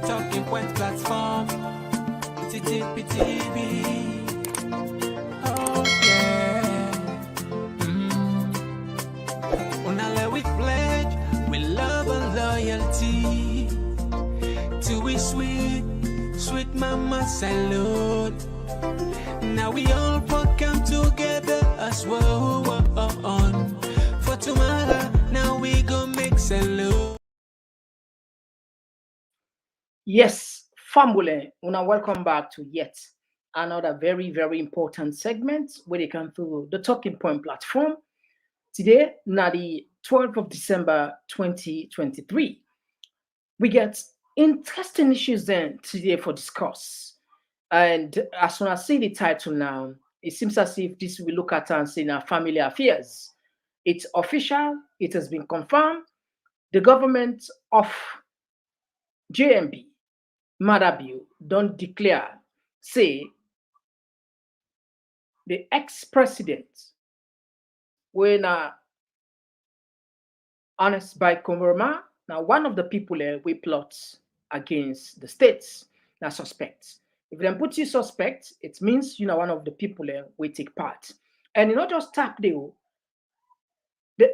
Talking Point platform. TTPTV. Oh yeah. Unale we pledge with love and loyalty to we sweet mama salute. Now we all come together as well for tomorrow. Now we go make salute. Yes, family, welcome back to yet another very, very important segment where they come through the Talking Point platform. Today, now the 12th of December 2023, we get interesting issues then today for discuss. And as soon as I see the title now, it seems as if this we look at and say now family affairs. It's official, it has been confirmed. The government of JMB Madabu don't declare, say, the ex-president, when honest by Koroma, now one of the people we plot against the states, now suspects. If they put you suspect, it means you know one of the people we take part. And you not just tap the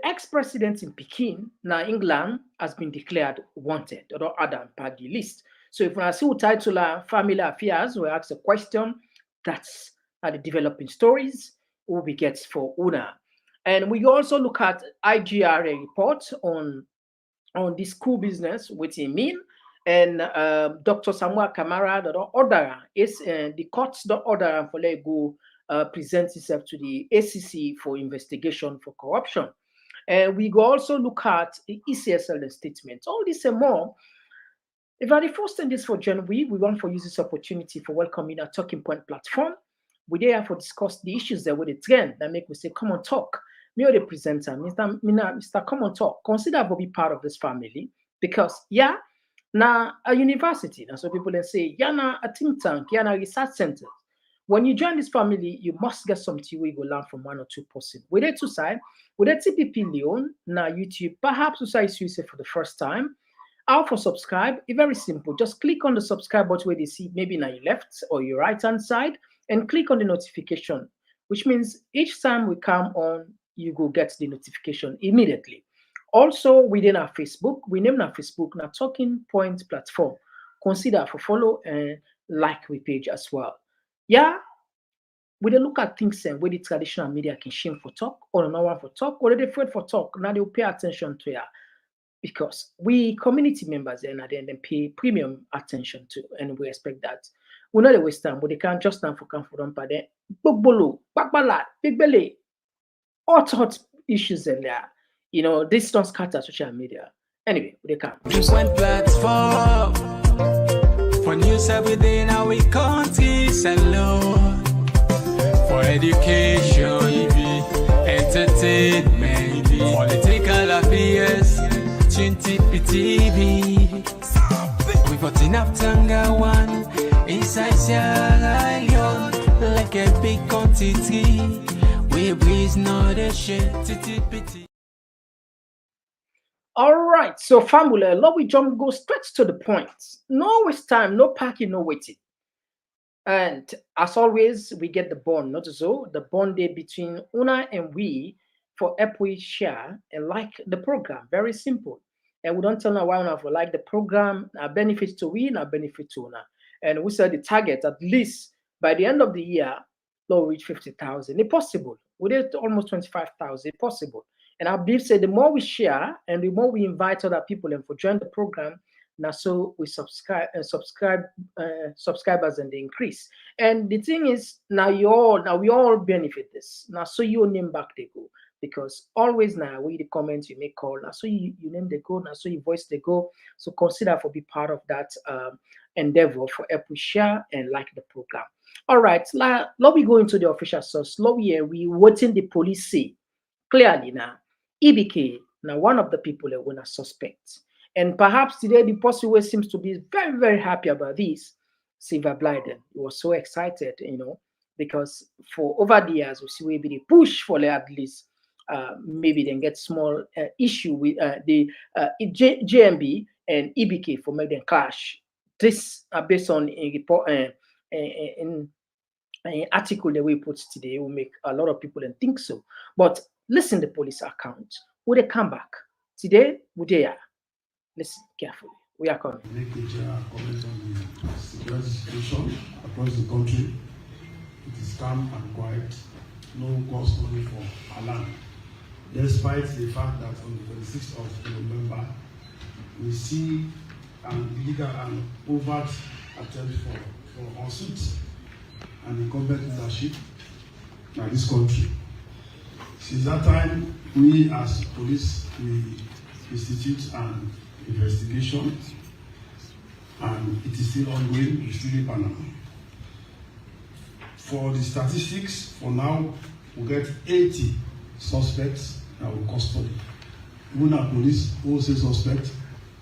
ex-president in Peking, now England, has been declared wanted or other than the list. So if I see who title family affairs, we ask a question, that's the developing stories who we get for Una. And we also look at IGRA report on this Coup business, which it mean, and Dr. Samura Kamara, the order is the courts the order for let go present itself to the ACC for investigation for corruption. And we go also look at the ECSL statement. All this and more. If I first thing this for January, we want to use this opportunity for welcoming our Talking Point platform. We there for discuss the issues that with the trend that make we say, come on talk. Me or the presenter, Mr. Komon-Tok, consider to be part of this family because yeah, now a university, and so people then say, yeah, na a think tank, yeah, na research center. When you join this family, you must get something where you go learn from one or two person. With the two side, with the TPP Leon, now YouTube, perhaps you say for the first time. How for subscribe? It's very simple. Just click on the subscribe button where they see maybe on your left or your right hand side and click on the notification, which means each time we come on, you go get the notification immediately. Also within our Facebook, we name our Facebook now Talking Point platform. Consider for follow and like we page as well. Yeah, we look at things and where the traditional media can shame for talk or no one for talk, or they afraid for talk. Now they'll pay attention to it. Because we community members and then pay premium attention to, and we expect that. We're not a waste time, but they can't just stand for comfort but then bolo, bakbala, big belly, all sorts of issues in there. You know, this don't scatter social media. Anyway, they can't. One platform for news every day now we country alone. For education, entertainment, political affairs. TTPTV. We got enough Tanga one inside Sierra Leone, like a big quantity. We breeze not a shit. All right, so family, let we go straight to the point. No waste time, no packing, no waiting. And as always, we get the bond, not so the bond day between Una and we for we share and like the program. Very simple. And we don't tell now why we like the program, our benefits to we, our benefit to Una. And we set the target at least by the end of the year, we'll reach 50,000. It's possible. We did almost 25,000. Possible. And I believe say the more we share and the more we invite other people and for join the program, now so we subscribers and they increase. And the thing is now we all benefit this. Now so your name back they go. Because always now we the comments you make call now so you name the go now so you voice the go. So consider for be part of that endeavor for help we share and like the program. All right, let we go into the official source. We waiting the police say clearly now EBK now one of the people that wanna suspect. And perhaps today the person who seems to be very, very happy about this, Silver Blyden. He was so excited, you know, because for over the years we see maybe they push for at least maybe then get small issue with the JMB and EBK for make them clash This are based on a report in an article that we put today will make a lot of people think so. But listen the police account. Would they come back? Today, would they are? Listen carefully. We are coming. Make a general comment on the security situation across the country. It is calm and quiet. No cause only for alarm. Despite the fact that on the 26th of November, we see an illegal and overt attempt for unseat and incumbent leadership in this country. Since that time, we as police, we institute an investigation, and it is still ongoing. We still in Panama. For the statistics, for now, we get 80 suspects that we custody. Even our police who say suspect,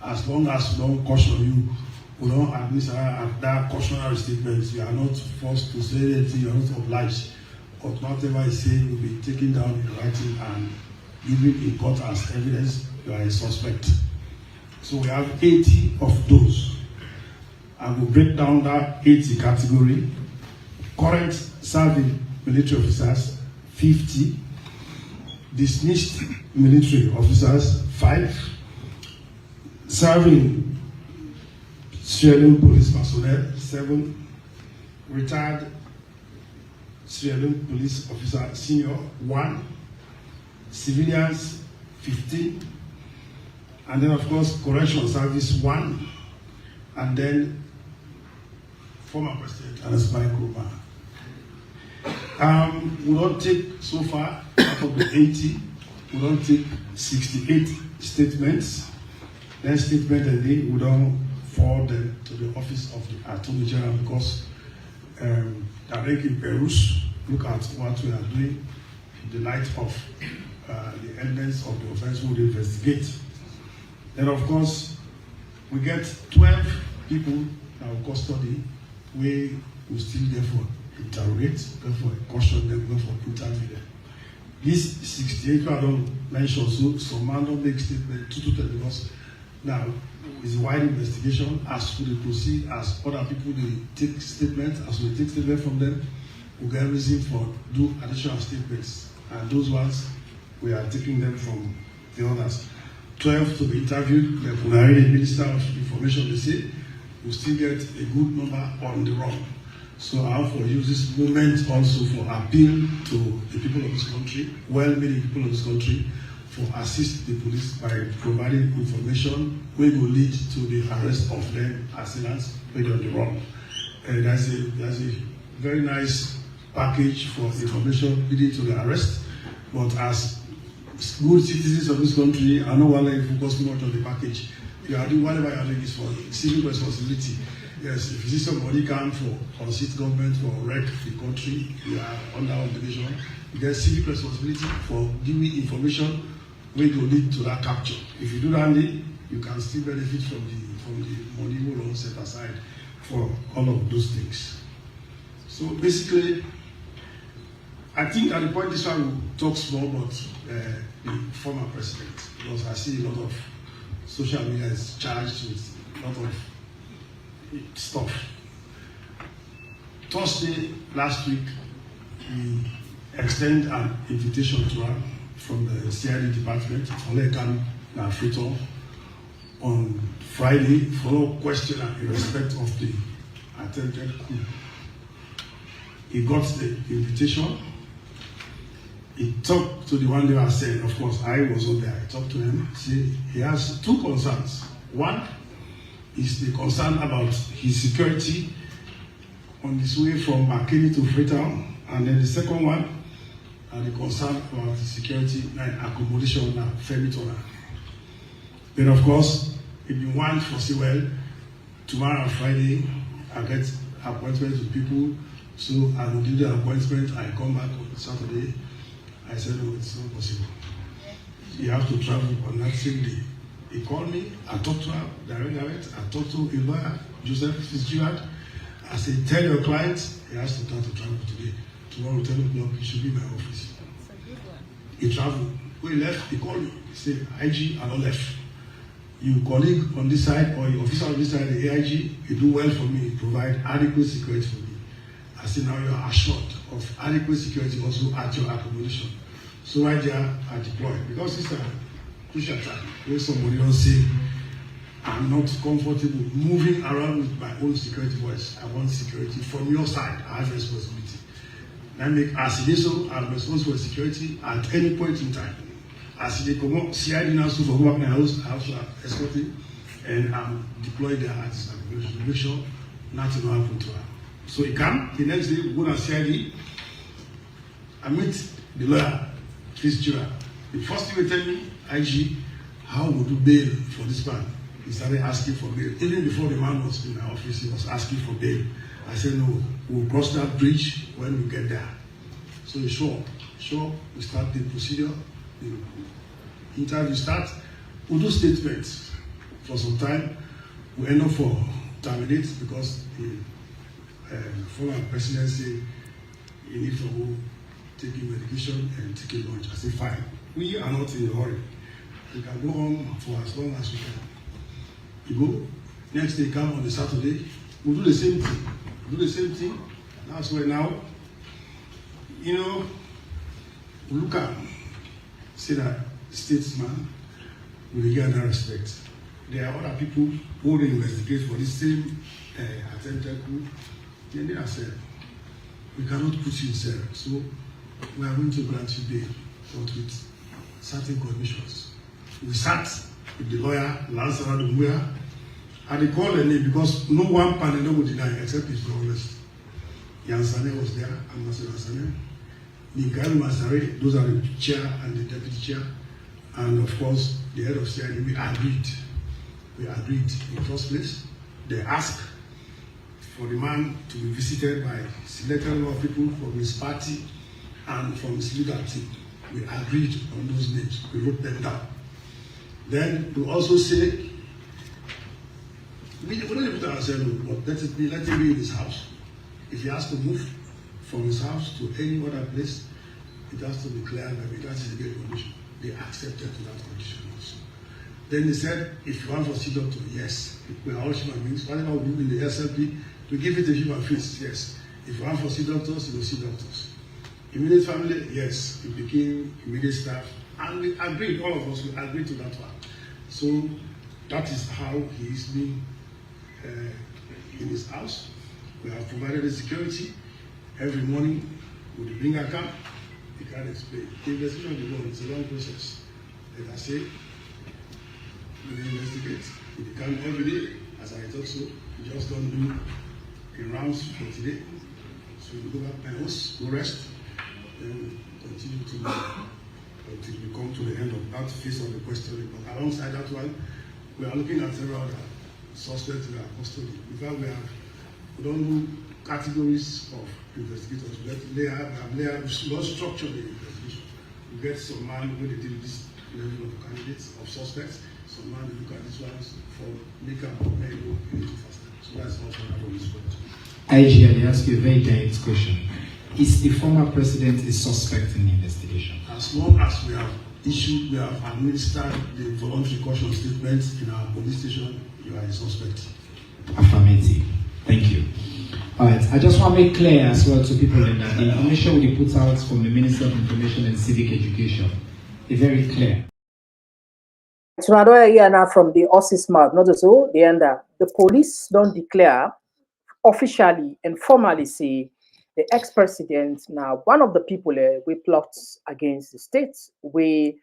as long as we don't caution you, we don't administer that cautionary statements, you are not forced to say anything, you are not obliged. But whatever I say will be taken down in writing and given in court as evidence, you are a suspect. So we have 80 of those. I will break down that 80 category. Current serving military officers, 50. Dismissed military officers, 5. Serving Sierra Leone police personnel, 7. Retired Sierra Leone police officer senior, 1. Civilians, 15. And then, of course, correctional service, 1. And then former president Koroma. We don't take so far out of the 80, we don't take 68 statements. Then statement a day, we don't forward them to the office of the Attorney General because direct in Perus, look at what we are doing in the light of the evidence of the offense we will investigate. Then, of course, we get 12 people that will custody, we will still therefore interrogate, therefore caution them, therefore interview them. These 68 I don't mention, so some man don't make statement to because now it's a wide investigation. As we proceed, as other people they take statements, as we take statements from them, we get reason for do additional statements. And those ones we are taking them from the others. 12 to be interviewed, the Punari Minister of Information, they say, we still get a good number on the run. So I have for use this moment also for appeal to the people of this country, well-meaning people of this country, for assist the police by providing information which will lead to the arrest of them assailants when on the run. There's a very nice package for information leading to the arrest, but as good citizens of this country, I know why I focus too much on the package. You are doing whatever you are doing is for civic responsibility. Yes, if you see somebody come for unseat government for wreck the country, you are under obligation. You get civic responsibility for giving information which will lead to that capture. If you do that, you can still benefit from the money we will set aside for all of those things. So basically, I think at the point this one will talk small about the former president, because I see a lot of social media is charged with a lot of stuff. Thursday last week, we extended an invitation to her from the CID department, Olekan Nafrito, on Friday for a question in respect of the attempted coup. He got the invitation. He talked to the one they were saying, of course, I was not there. I talked to him. See, he has 2 concerns. One is the concern about his security on his way from Makeni to Freetown. And then the second one, the concern about the security and accommodation now, Femitona. Then, of course, if you want for see well, tomorrow and Friday, I get appointments with people. So I will do the appointment. I come back on Saturday. I said, no, it's not possible. You have to travel on that same day. He called me. I talked to her directly. I talked to a lawyer, Joseph Fitzgerald. I said, tell your client he has to start to travel today. Tomorrow, 10 o'clock, he should be in my office. He traveled. When he left, he called me. He said, IG, I don't left. your colleague on this side or your officer on this side, the AIG, you do well for me, provide adequate security for me. I say now you are assured of adequate security also at your accommodation. So right there are deployed. Because it's a crucial time when somebody don't say, I'm not comfortable moving around with my own security voice. I want security from your side. I have responsibility. I make as it is so, I'm responsible for security at any point in time. As they come up, CID now so for my house, I also have escorting and I'm deployed there at this accommodation to make sure nothing will happen to her. So he come, the next day we go to CID, I meet the lawyer, Fitzgerald. The first thing he tell me, IG, how would you bail for this man? He started asking for bail. Even before the man was in my office, he was asking for bail. I said, no, we'll cross that bridge when we get there. So he's sure, we start the procedure, the interview start, we'll do statements for some time. We end up for terminate because the former president said he needs to go taking medication and taking lunch. I said, fine. We are not in a hurry. We can go home for as long as we can. You go, next day come on the Saturday, we'll do the same thing. Do the same thing. That's why now, you know, look at, say that statesman will get that respect. There are other people who will investigate for the same attempted coup. Then they are said, we cannot put you in cell. So we are going to grant you bail, but with certain conditions. We sat with the lawyer, Lance Aradumuya, and they called the name because no one panel would deny except his brothers. Yansane was there, Ambassador Yansane. Mikael Masare, those are the chair and the deputy chair. And of course, the head of CID, we agreed. We agreed in the first place. They asked for the man to be visited by selected number of people from his party and from his legal team. We agreed on those names. We wrote them down. Then we also say, we don't put ourselves, but let him be in his house. If he has to move from his house to any other place, it has to be clear that that is a good condition. They accepted to that condition also. Then they said, if you want to see doctor, yes. We are all human beings. Whatever we do in the SLP, we give it a human face, yes. If you want to see doctors, you will see doctors. Immediate family, yes. We became immediate staff. And we agreed, all of us, we agreed to that one. So that is how he is being in his house. We have provided the security. Every morning, we bring a camp. He can't explain. The investigation will go. It's a long process. Like I say, we investigate. We come every day. As I thought so, we just don't do in rounds for today. So we go back my house, go rest, then continue to until we come to the end of that phase of the question. But alongside that one, we are looking at several other suspects in our custody. In fact, we don't do categories of investigators. We have structured the investigation. We get some man when they deal this level of candidates, of suspects, some man look at these ones for makeup, may go a little faster. So that's also another response. IG, I ask you a very direct question. Is the former president a suspect in the investigation? As long as we have administered the voluntary caution statement in our police station, you are a suspect. Affirmative. Thank you. All right. I just want to make clear as well to people that the information will be put out from the Minister of Information and Civic Education is very clear. So another year now from the OSIS mouth, not so the end. The police don't declare officially and formally say the ex-president now one of the people we plot against the state we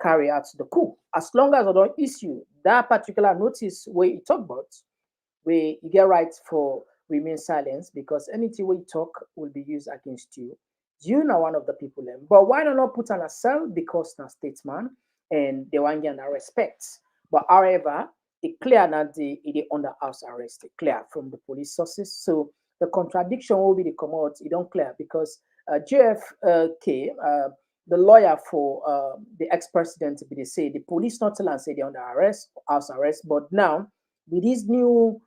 carry out the coup. As long as I don't issue that particular notice where you talk about, where you get rights for remain silent because anything we talk will be used against you. You know one of the people then. But why not put on a cell because na statesman and they want you respect. But however, it clear that they under house arrest, clear from the police sources. So the contradiction will be the commode, it don't clear because JFK, the lawyer for the ex-president, they say the police not tell and say they're under arrest, house arrest, but now with this new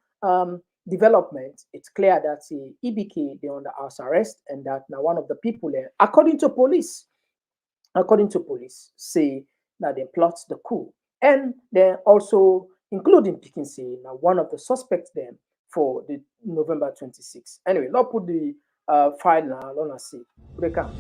development, it's clear that EBK they're under house arrest and that now one of the people there, according to police, say that they plot the coup. And then also including Pikinse, now one of the suspects then for the November 26th. Anyway, let's put the file now, let's see. Break up.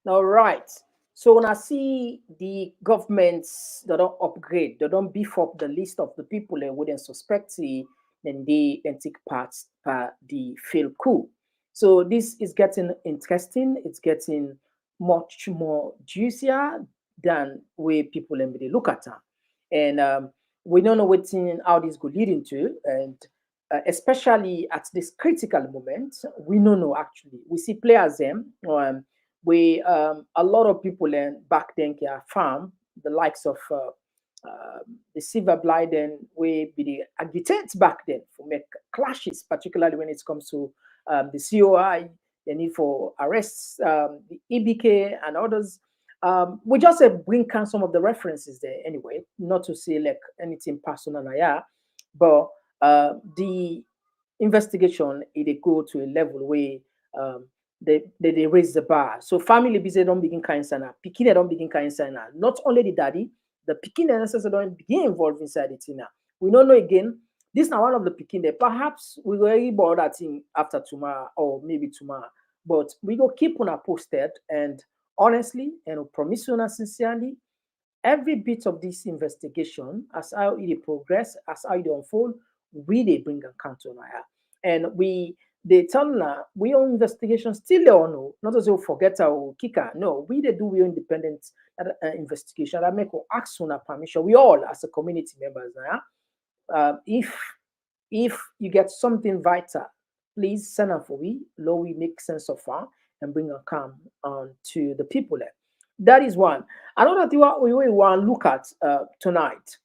All right. So when I see the governments that don't upgrade, they don't beef up the list of the people that wouldn't suspect it, then they then take part by the failed coup. So this is getting interesting. It's getting much more juicier than where people they look at it. And we don't know how this could lead into. And especially at this critical moment, we don't know actually. We see players them. We a lot of people back then can farm the likes of the silver blind and we be the agitates back then for make clashes, particularly when it comes to the COI, the need for arrests, the EBK and others. We just bring down some of the references there anyway, not to say like anything personal, yeah, but the investigation it go to a level where they raise the bar. So family busy don't begin kind sana. Pikin don't begin kind sana. Not only the daddy, the pikin and ancestors don't begin involved inside it now. We don't know again. This is now one of the pikin there. Perhaps we will really board that thing after tomorrow or maybe tomorrow. But we go keep on posted and honestly and promise you sincerely, every bit of this investigation, as how it progress, as how it unfold, we they bring account on our and they tell now we own investigation still there or no, not as we forget our kicker. No, we they do we independent investigation that make ask on permission. We all as a community members now. If you get something vital, please send them for we. Low we make sense of far and bring a calm on to the people there. That is one. Another thing we want to look at tonight.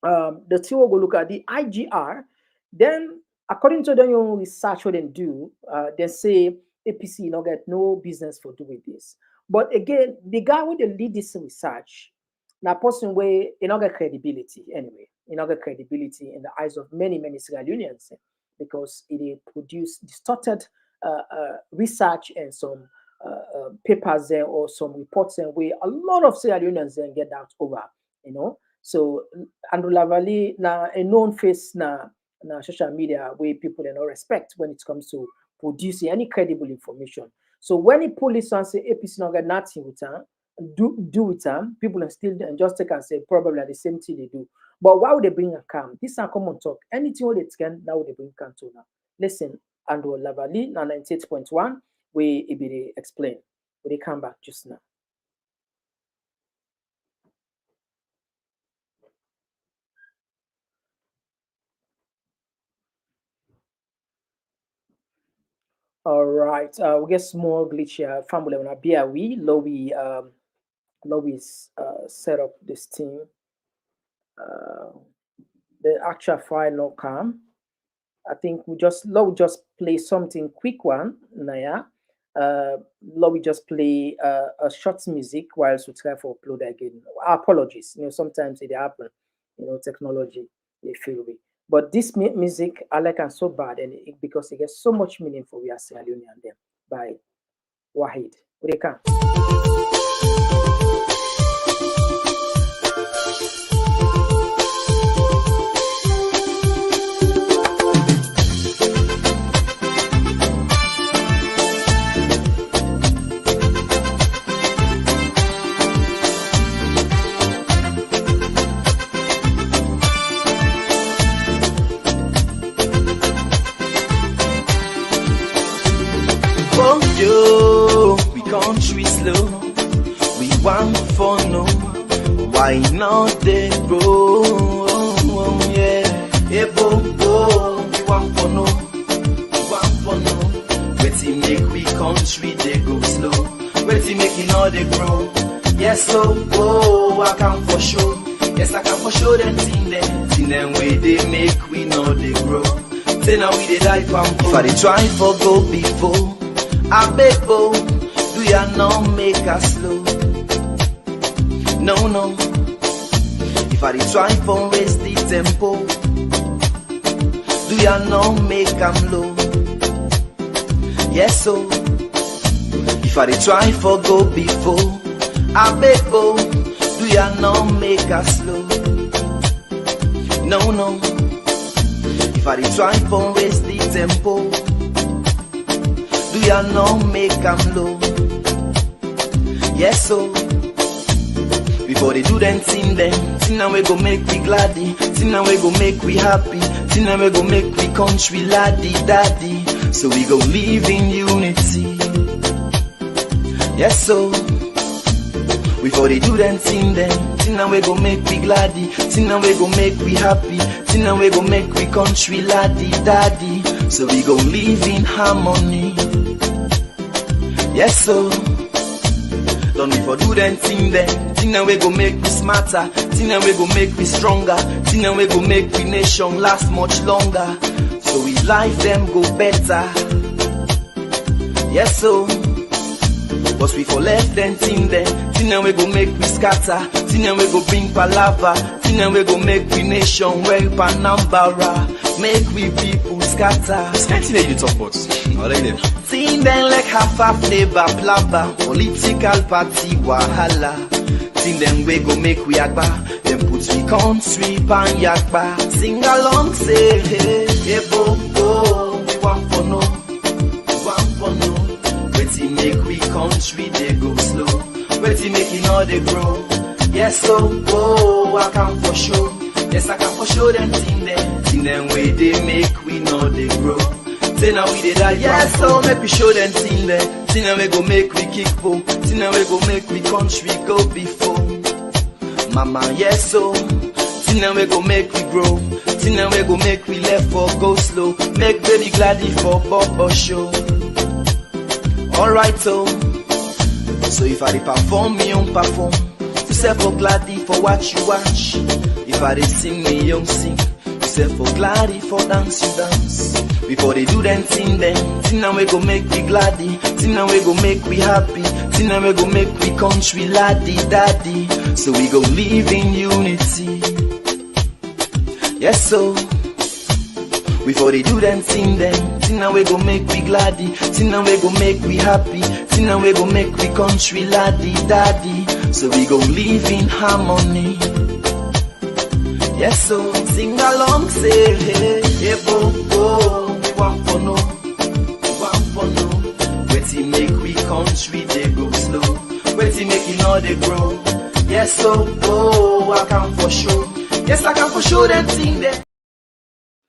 The two will go look at the IGR. Then, according to the research what they do, they say APC not get no business for doing this. But again, the guy who they lead this research, now person where he not get credibility anyway. He not get credibility in the eyes of many Sierra Leoneans because it produce distorted research and some papers there or some reports there where a lot of Sierra Leoneans then get that over, you know. So Andrew Lavalley now a known face now social media where people don't respect when it comes to producing any credible information. So when he police and say APC not get nothing with them, do with them, people are still and just take and say probably the same thing they do. But why would they bring a calm? This is Komon-Tok. Anything what they can now they bring calm to now. Listen, Andrew Lavalley now 98.1 where it be explain. When they come back just now. All right, we get small glitch here. Family wanna be a we set up this thing. The actual file not come. I think we just play something quick one, Naya. We just play a short music whilst we try for upload again. Apologies, sometimes it happen, technology they feel we. But this music I like and so bad and because it gets so much meaning for we as Sierra Leone and them by Wahid. They can. all day, bro. Yeah, hey, bo, we want for no. Waiting make we country, they go slow. Waiting making all they grow. Yes, so, I can for sure. Yes, I can for sure them thing them way they make we know they grow. Say now we they die from if I they try for go before. I beg bo, do ya not make us slow? No. If I they try for raise the tempo, do ya not make am low? Yes, so if I they try for go before, I beg bo, do ya not make us slow? No. If I they try for raise the tempo, do ya not make am low? Yes, so before they do them thing now we go make we gladdy, thing now we go make we happy, thing now we go make we country laddie daddy. So we go live in unity. Yes, so before they do them thing now we go make we gladdy, thing now we go make we happy, thing now we go make we country laddie daddy. So we go live in harmony. Yes, so don't before do them thing now we go make we smarter, thing now we go make we stronger, thing now we go make we nation last much longer. So we life them go better. Yes, so but we for left them thing now we go make we scatter, thing now we go bring palava, thing now we go make we nation well panambara, make we people scatter. This kind of thing that you talk about, I like them. Thing them like half flavor plaba, political party wahala. Thing them we go make we agba, them put we country pan yakba. Sing along say hey bo, we want for no. Waiting make we country they go slow. Waiting making all they grow. Yes, so I can for sure. Yes, I can for sure them thing them way they make we know they grow. Say now we did that, yes, so make we show them thing now we go make we kick po, thing now we go make we country go before. Mama, yes, so thing now we go make we grow, thing now we go make we left for go slow, make baby gladdy for Bobo show. Alright, so if I perform, me on perform. You say for gladdy for watch you watch. If I sing, me young sing. You say for gladdy for dance you dance. Before they do them thing now we go make we gladdy, thing now we go make we happy, thing now we go make we country laddie daddy. So we go live in unity. Yes, so before they do them thing now we go make we gladdy, thing now we go make we happy, thing now we go make we country laddie daddy. So we go live in harmony. Yes, so sing along, say hey bo, we want for no. Waiting make we country they go slow. Waiting making all they grow. Yes, so I can for sure. Yes, I can for sure them thing there.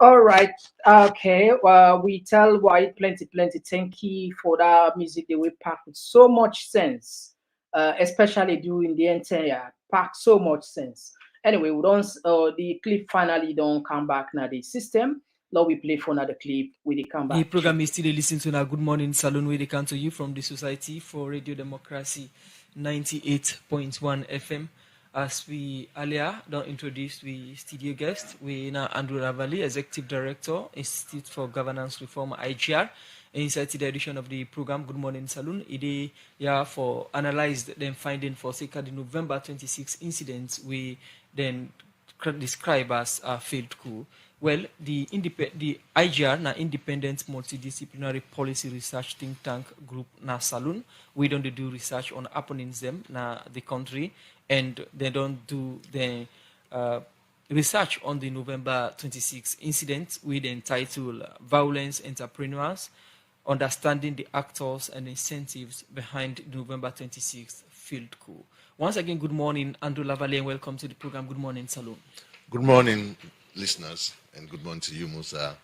All right. Okay. Well, we tell White plenty. Thank you for that music. They will pack with so much sense, especially during the entire pack so much sense. Anyway, we don't. The clip finally don't come back now. The system. Now we play for another clip. We come back. The program is still listening to now. Good morning, Salon. We come to you from the Society for Radio Democracy, 98.1 FM. As we earlier don't introduce the studio guest, we now Andrew Ravali, Executive Director, Institute for Governance Reform, IGR, inside the edition of the program Good Morning Saloon. It is for analyzed then finding for the November 26 incidents we then describe as a failed coup. Well, the IGR, na Independent Multidisciplinary Policy Research Think Tank Group na Saloon, we don't do research on happenings them na the country, and they don't do the research on the November 26 incident with the entitled Violence Entrepreneurs, Understanding the Actors and Incentives Behind the November 26 Field Coup. Once again, good morning, Andrew Lavalley, and welcome to the program Good Morning Saloon. Good morning, listeners, and good morning to you, Musa.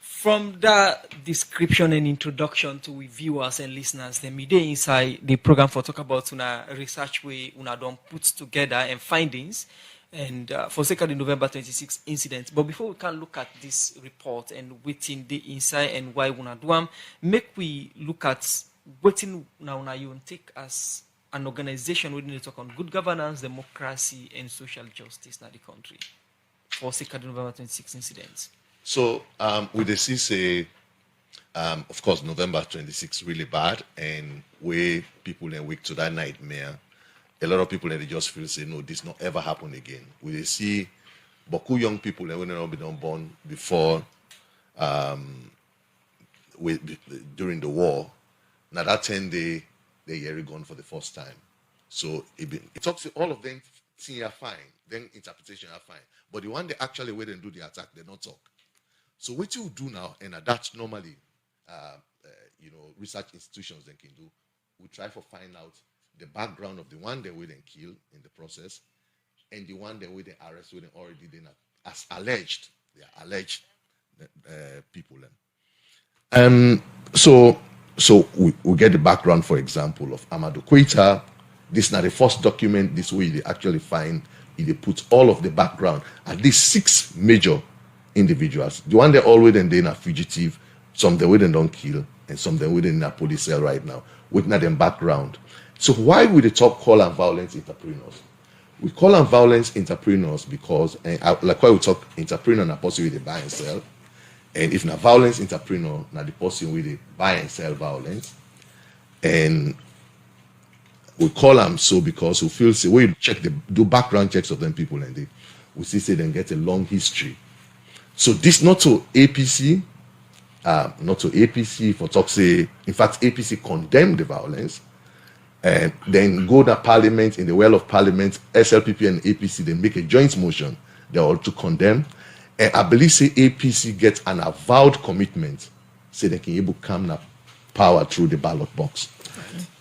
From that description and introduction to we viewers and listeners, then me dey inside the program for talk about una research we una don put together and findings. and for second the November 26 incident. But before we can look at this report and waiting the inside and why we not do them, make we look at waiting now you take as an organization we need to talk on good governance, democracy, and social justice in the country for second November 26 incidents. So we dey see say, of course, November 26 really bad, and where people then wake to that nightmare. A lot of people they just feel say no, this not ever happen again. We dey see beaucoup young people that when not been born before during the war. Now that 10 day they hear it gone for the first time. So it talks to all of them think are fine, then interpretation are fine. But the one they actually wait and do the attack, they don't talk. So what you do now, and that's normally research institutions they can do, we try to find out the background of the one they will then kill in the process, and the one they will then arrest with already then as alleged. They are alleged people. So we get the background, for example, of Amadou Keita. This is not the first document. This way they actually find, they put all of the background, at least 6 major individuals. The one they always then are fugitive, some they wouldn't don't kill, and some they wouldn't in a police cell right now, with not them background. So why would the top call on violence entrepreneurs? We call on violence entrepreneurs because, like why we talk entrepreneur na person with the buy and sell, and if not violence entrepreneur, na the person with the buy and sell violence, and we call them so because we feel say we check do background checks of them people and we see say they get a long history. So this not to APC, for talk say, in fact APC condemned the violence, and then go to Parliament, in the well of Parliament, SLPP and APC they make a joint motion. They all to condemn, and I believe say APC gets an avowed commitment, say they can able to come na power through the ballot box.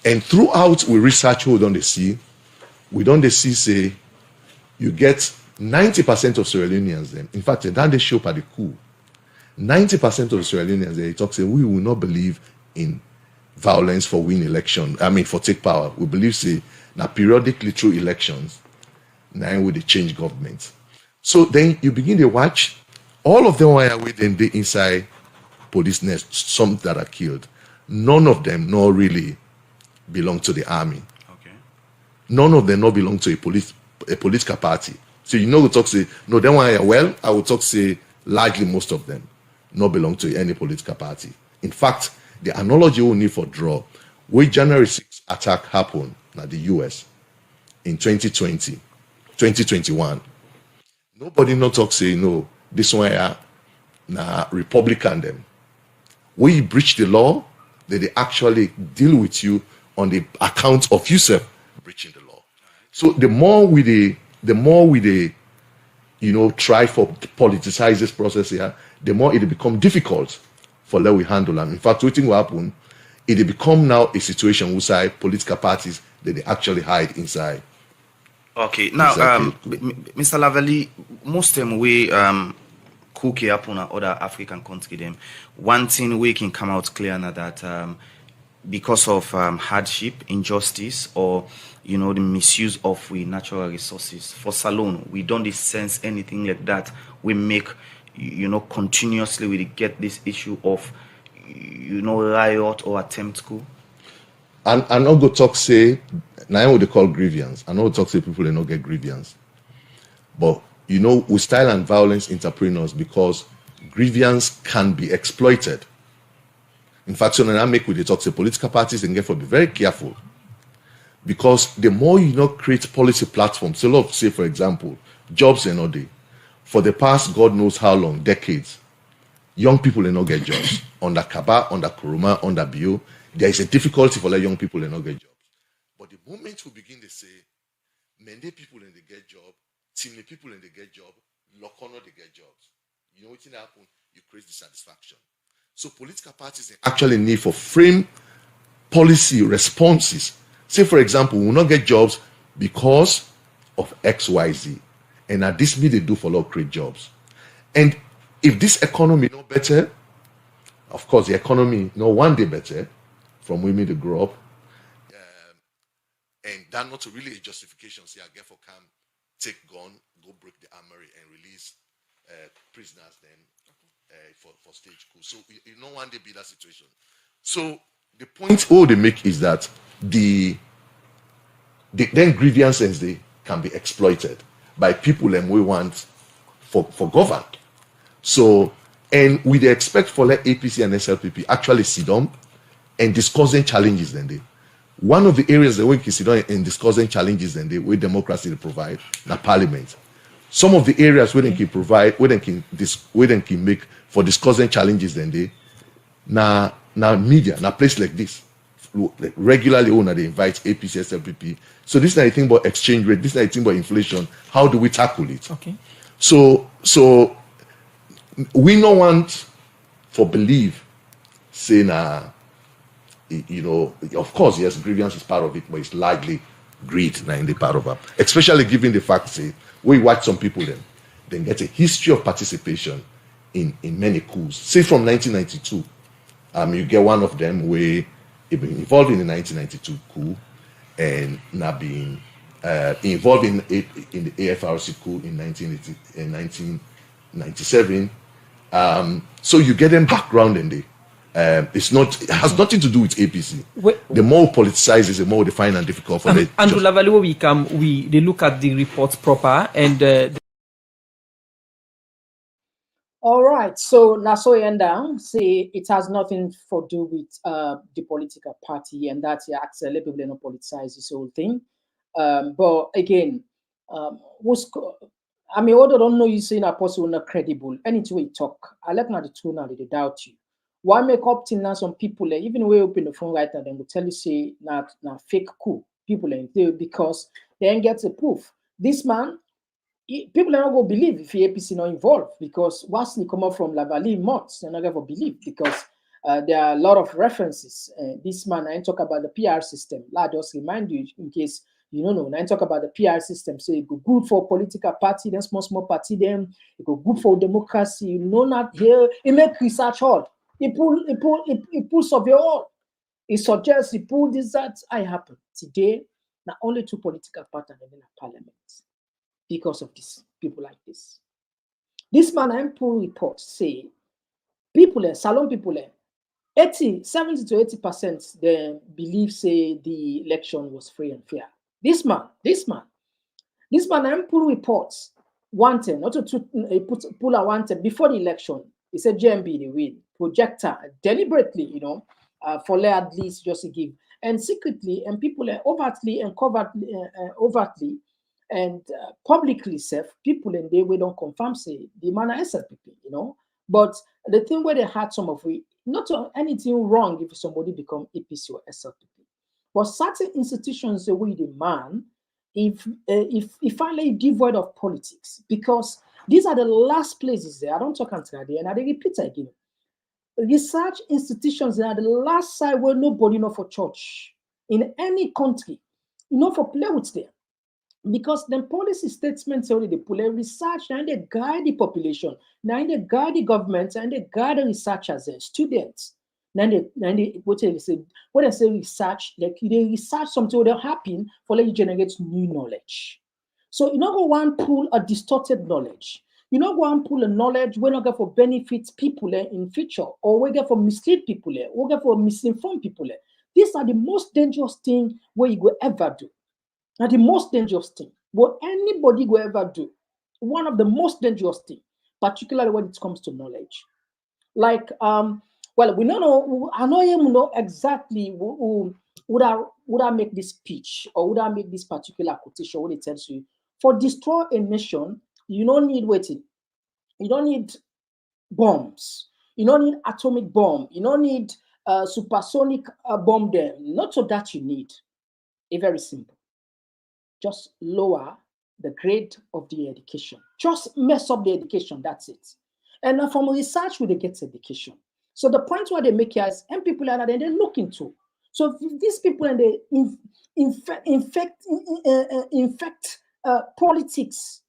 And throughout we research who don't they see, we don't they see say you get 90% of Sierra Leoneans then. In fact, then they show up at the coup. 90% of Sierra Leoneans they talk say we will not believe in violence for win election. I mean for take power. We believe say now periodically through elections, now we they change government. So then you begin to watch all of them are within the inside police nest, some that are killed. None of them not really belong to the army. Okay. None of them not belong to a political party. So you know we talk say no, then why well, I would talk say largely most of them not belong to any political party. In fact, the analogy we need for draw, where January 6th attack happened at the US in 2021. Nobody not talk say no, this one na Republican them. We breach the law, they actually deal with you on the account of yourself breaching the law. So the more we try for politicize this process here, the more it become difficult for let we handle them. In fact, what will happen, it become now a situation where political parties that they actually hide inside. Okay, now Mr. Lavely, most time we Coup happen in other African countries, them one thing we can come out clear now that because of hardship, injustice, or the misuse of we natural resources. For Salone, we don't sense anything like that. We make continuously we get this issue of riot or attempt coup. And I not go talk say now what they call grievance. I know talk say people they not get grievance, but we style and violence entrepreneurs because grievance can be exploited. In fact, so now I make with the talk say political parties and get to be very careful, because the more create policy platforms. So love say for example, jobs and all day. For the past God knows how long, decades, young people they not get jobs. Under Kaba, under Koroma, under Bio, there is a difficulty for young people they not get jobs. But the moment we begin to say, many people in the get job, team people in the get job, Lokono they get jobs. You know what happen? You create dissatisfaction. So political parties they actually need for frame policy responses. Say for example, we will not get jobs because of XYZ. And at this mean they do for create jobs. And if this economy no better, of course the economy no one day better from women to grow up. And that not really a justification say I get for come take gun, go break the armory and release prisoners then for stage coup. So you know one day be that situation. So the point all they make is that the then grievances they can be exploited by people and we want for govern. So and we they expect for let APC and SLPP actually sit down and discussing challenges then they. One of the areas that we can sit down and discussing challenges then they with democracy they provide na parliament. Some of the areas where they can provide, where they can make for discussing challenges then they na media, na place like this. Like regularly when they invite APC, SLPP. So this is not a thing about exchange rate, this is not a thing about inflation. How do we tackle it? Okay. So we don't want for believe saying you know, of course, yes, grievance is part of it, but it's largely greed in the part of it. Especially given the fact, say, we watch some people then get a history of participation in many coups. Say from 1992, you get one of them where it been involved in the 1992 coup and now being involved in the AFRC coup in 1997. So you get them background in there. It has nothing to do with APC. The more politicized is, the more they find and difficult for them. And they look at the reports proper and. All right, so Naso Yenda say it has nothing to do with the political party and that actually people don't politicize this whole thing. But again, I mean, although don't know you saying a person not credible, anything we talk, I like not the two now they doubt you. Why make up till now some people even way open the phone right now, then will tell you say not fake coup people because they ain't get the proof. This man. People are not going to believe if the APC not involved because once they come up from Lavali Mots, they're not going to believe because there are a lot of references. This man, I talk about the PR system. I just remind you in case you don't know. I talk about the PR system. So it go good for political party, then small party, then it go good for democracy. You know not here. It make research hard. It pull survey all. It suggests it pull this that I happen today. Now only two political parties in the parliament. Because of this, people like this. This man and poll reports say Salon people 70 to 80% they believe say the election was free and fair. This man and poll reports wanted not to pull a wanted before the election. He said GMB they win. Projector deliberately, for at least just to give and secretly and people overtly and overtly. And publicly safe people and they don't confirm say the man SLPP, But the thing where they had some of it, not anything wrong if somebody become APC or SLPP, but certain institutions the way the man, if finally devoid of politics, because these are the last places there. I don't talk until there, and I repeat again. Research institutions are the last side where nobody know for church in any country, for play with them. Because the policy statements already pull a research and they guide the population, now they guide the government and they guide the researchers and students. Now they what they say research, like they research something that happen for like generate new knowledge. So you not go one pull a distorted knowledge. You not go one pull a knowledge we're not going for benefit people in future, or we get for mislead people, or we get for misinform people. These are the most dangerous thing where you go ever do. Now, the most dangerous thing, what anybody will ever do, one of the most dangerous thing, particularly when it comes to knowledge. Like, we don't know, I know you know exactly who would I make this speech or would I make this particular quotation when it tells you, for destroy a nation, you don't need waiting. You don't need bombs. You don't need atomic bomb. You don't need supersonic bomb there. Not so that you need. A very simple. Just lower the grade of the education. Just mess up the education, that's it. And from research, we get education. So the point where they make here is, and people are that they look into. So these people and they infect politics,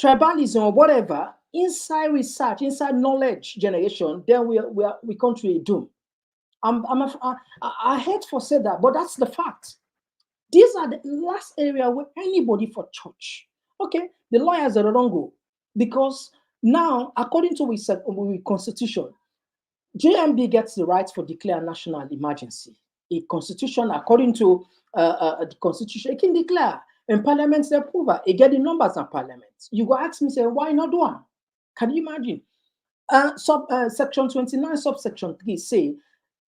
tribalism, or whatever inside research, inside knowledge generation, then we come to a doom. I hate for say that, but that's the fact. These are the last area where anybody for church Okay, the lawyers that don't go because now, according to we constitution, JMB gets the right for declare national emergency. A constitution, according to the constitution, it can declare and parliament they approve it. It get the numbers in parliament. You go ask me, say, why not one? Can you imagine? Section 29, subsection 3 say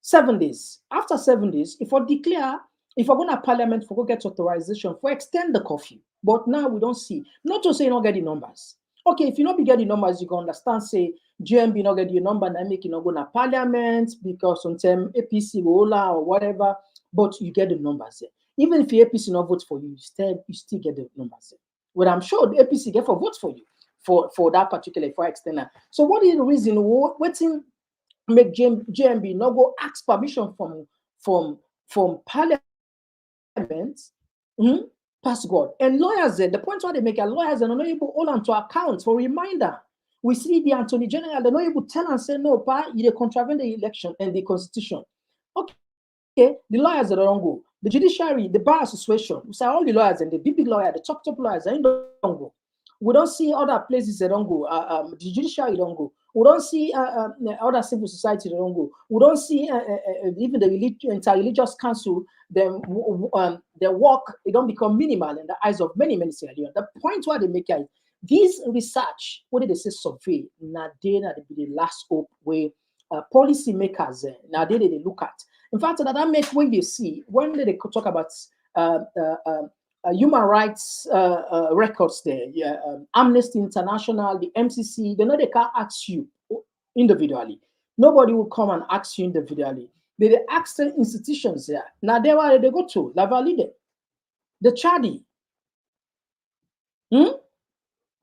7 days. After 7 days, if I declare, if I go to parliament for go get authorization for extend the curfew. But now we don't see. Not to say you don't get the numbers. Okay, if you not be get the numbers, you can understand, say, GMB not get the number, and make you not go to parliament because sometimes APC will or whatever, but you get the numbers there. Even if the APC not vote for you, you still get the numbers there. Well, I'm sure the APC get for votes for you for that particular for extender. So what is the reason? What's make JMB not go ask permission from parliament? Pass God. And lawyers, the point why they make lawyers are not able to hold on to account for reminder. We see the Attorney General, they're not able to tell and say, no, pa, you contravene the election and the constitution. Okay, the lawyers that don't go. The judiciary, the bar association, we say all the lawyers and the big lawyer, the top lawyers, they don't go. We don't see other places that don't go. The judiciary don't go. We don't see other civil society that don't go. We don't see even the inter-religious council, their work, it don't become minimal in the eyes of many Sierra Leone. The point why they make it, this research, what did they say, survey, now they be the last hope where policy makers, now they look at. In fact, that make when they see, when they talk about human rights records there, Amnesty International, the MCC, they know they can't ask you individually. Nobody will come and ask you individually. They ask the institutions there. Now, they where they go to, La Valide, the Chadi, the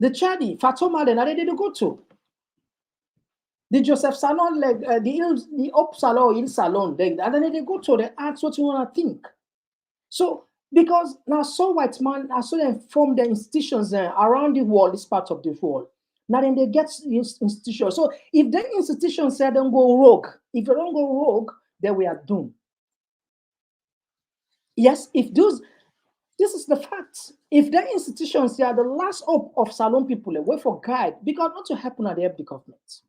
Chadi, Fatoma, then they go to. The Joseph Salon, like the Up Salon, Il Salon, and then they go to, they ask what you want to think. So, because now so white man, I saw them form the institutions around the world, this part of the world. Now then they get institutions. So if the institutions say don't go rogue, if they don't go rogue, then we are doomed. Yes, if those, this is the fact. If the institutions they are the last hope of Salon people, a way for guide, because not to happen at the help the government.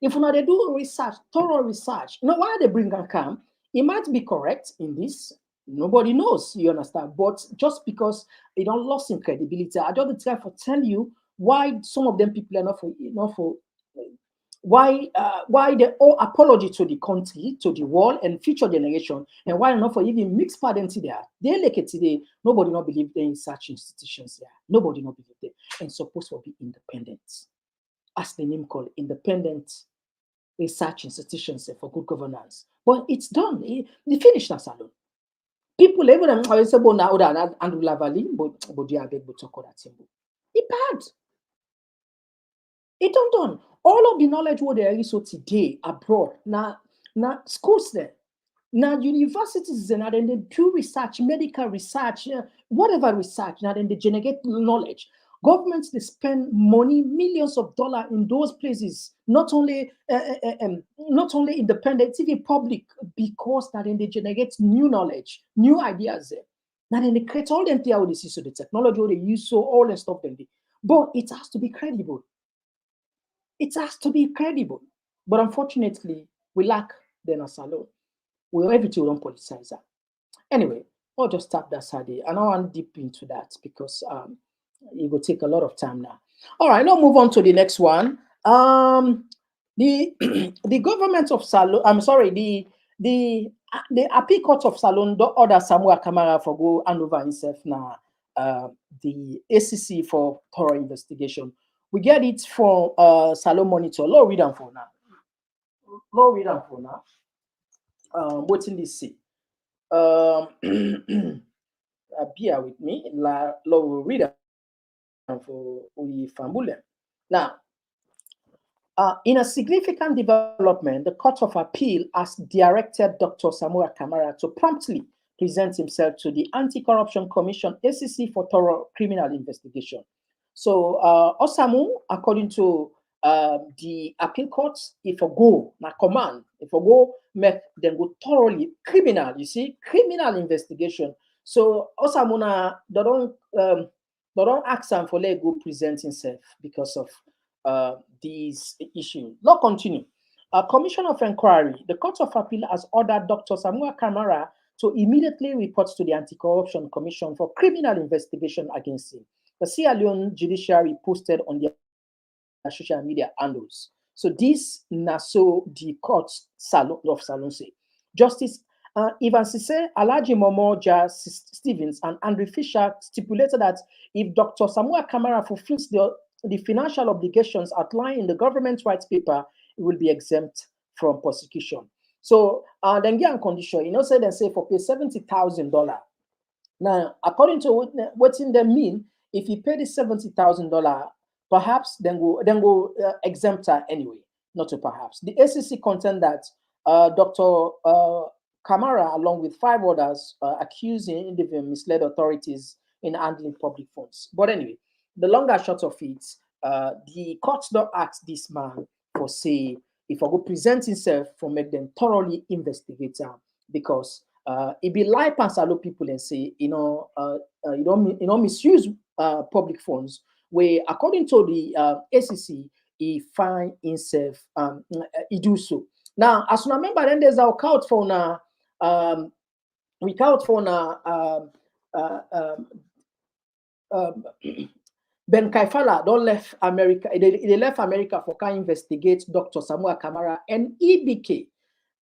If now they do research, thorough research, you know why they bring and come, it might be correct in this. Nobody knows, you understand. But just because they don't lost in credibility, I just try to tell you why some of them people are not for why they owe apology to the country, to the world, and future generation, and why not for even mixed parents there. They like it today. Nobody not believe in such institutions there. Nobody not believe them, and supposed to be independent, as the name called independent research institutions for good governance. But it's done. They finished that salon. People even I say but now that and Lavali, but they are big but talk that symbol. It bad. It done. All of the knowledge what there is so today abroad. Now schools there. Now universities and then they do research, medical research, whatever research, now then they generate knowledge. Governments they spend money, millions of dollars in those places, not only independent, even public, because that then they generate new knowledge, new ideas there. Now then they create all them there with so the technology they use, so all the stuff then they. But it has to be credible. It has to be credible. But unfortunately, we lack the salon. We everything don't politicize that. Anyway, I'll just tap that side, and I want deep into that because it will take a lot of time now. All right, now move on to the next one. The the government of Salon, I'm sorry, the appeal court of Salon do order Samura Kamara for go hand over himself now the ACC for thorough investigation. We get it from Salon Monitor. Law read them for now. What's in this say? Bear with me. Law will read them for Fambule. Now, in a significant development, the Court of Appeal has directed Dr. Samura Kamara to promptly present himself to the Anti-Corruption Commission, ACC, for thorough criminal investigation. So, Osamu, according to the appeal courts, if a go, na command, if a go, make them go thoroughly criminal, you see, criminal investigation. So, Osamu, they don't But don't ask him for let go present himself because of these issues. Law continue. A commission of inquiry. The Court of Appeal has ordered Dr. Samura Kamara to immediately report to the Anti-Corruption Commission for criminal investigation against him. The Sierra Leone judiciary posted on their social media handles. So this naso the court of Salon say. Justice Ivan Sise, Alaji Momoja Stevens, and Andrew Fisher stipulated that if Dr. Samura Kamara fulfills the financial obligations outlined in the government rights paper, it will be exempt from prosecution. So then get condition, say they say for pay $70,000. Now, according to what's in them mean, if you pay the $70,000, perhaps then go exempt her anyway. Not to perhaps. The ACC contend that Dr. Kamara, along with 5 others, accusing individuals misled authorities in handling public funds. But anyway, the long and short of it, the court don't ask this man for say if I go present himself for make them thoroughly investigate him, because it be lie past a lot of people and say you don't misuse public funds, where according to the ACC he find himself he do so. Now, as you remember, then there's our count for now. We count for now. Ben Kaifala don't left America. They left America for can investigate Dr. Samura Kamara and EBK,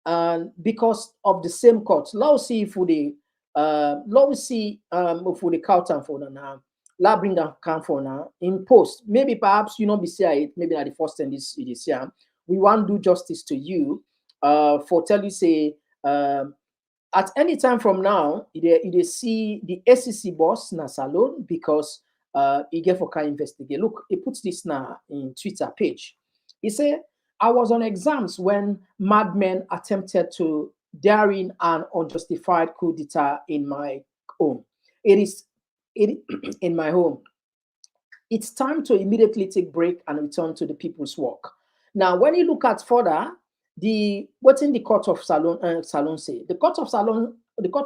and because of the same court. Let's see if we count and for now. La bring them come for now in post. Maybe perhaps you know be it. Maybe at the first time this year we want to do justice to you. For tell you say at any time from now, they see the ACC boss na salon because he get for can investigate. Look, he puts this now in Twitter page. He said, I was on exams when madmen attempted to daring an unjustified coup d'etat in my home. In my home. It's time to immediately take break and return to the people's work. Now, when you look at further, what's in the court of Salon say? The court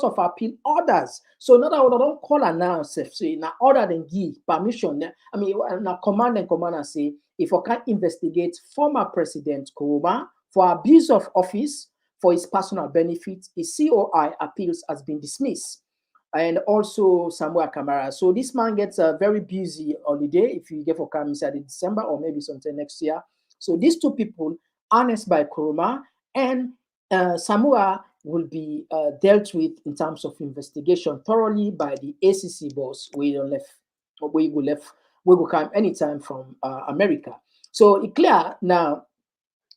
of appeal orders. So not that I don't call her now, say now order then give permission. I mean, now command and commander say if I can investigate former President Koroma for abuse of office for his personal benefit, his COI appeals has been dismissed. And also Samura Kamara. So this man gets a very busy holiday if you get for come inside in December or maybe sometime next year. So these two people, harnessed by Koroma and Samura, will be dealt with in terms of investigation thoroughly by the ACC boss. We go come anytime from America. So it's clear now.